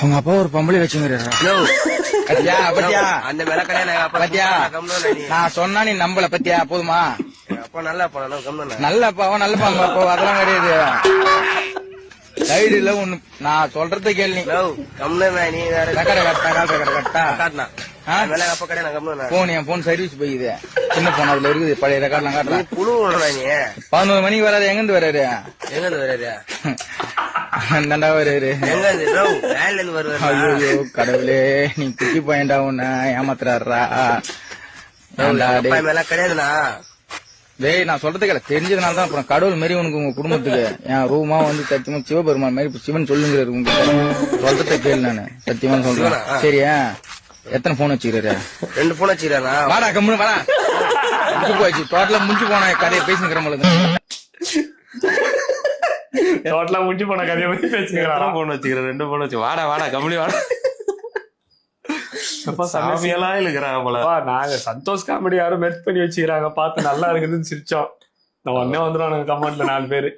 உங்க அப்பா ஒரு பொம்பளை வச்சுங்கிறாரா? பத்தியா பத்தியா அந்த மேல கல்யாணம் பத்தியா நான் சொன்னா நீ நம்பல பத்தியா? போதுமா? அப்பா நல்லா கம்னு நல்லப்பாவா நல்லப்பா அப்பா அதெல்லாம் கிடையாது. சைடுல ஒண்ணு நான் சொல்றத கேள்வி. நீ வேற கரெக்டா போன் என் போன் சர்வீஸ் போயிது. சின்ன போன் அதுல இருக்குது. பழைய ரெக்கார்ட்லாம் காட்டுறேன். புழு 11 மணிக்கு வராது. எங்க இருந்து வராரு? அந்தாண்டா வராரு. ஐயோ கடவுளே நீ குட்டி பையன்டா உன்ன ஏமாத்துறாரா? கிடையாதுண்ணா. டேய் நான் சொல்றது கேள. தெரிஞ்சதுனால தான் அப்புறம் கடவுள் மாரி உனக்கு உங்க குடும்பத்துக்கு என் ரூமா வந்து சத்தியமா சிவபெருமான் மாதிரி சிவன் சொல்லுங்கிறாரு. உங்களுக்கு சொல்றத கேளு. நானு சத்தியமா சொல்றேன். சரியா? எத்தனை போன் வச்சுக்கிறாரு? 2 போன் வச்சுக்கிறானா? வாடா கம்முனு வாடா. முடிஞ்சு போச்சு. டோட்டலா முடிஞ்சு போன கதையை பேசிக்கிறவங்களுக்கு டோட்டலா முடிஞ்சு போன கதையை பத்தி பேசிக்கிறேன். போன் வச்சுக்கிறேன். 2 போன் வச்சு வாடா வாடா கம்முனி வாடா. சாமியெல்லாம் இழுக்கிறாங்க போல. நாங்க சந்தோஷ் காமெடி யாரும் மெர்ச் பண்ணி வச்சுக்கிறாங்க. பார்த்து நல்லா இருக்குதுன்னு சிரிச்சோம். நான் உடனே வந்துடும் கமெண்ட்ல 4 பேரு.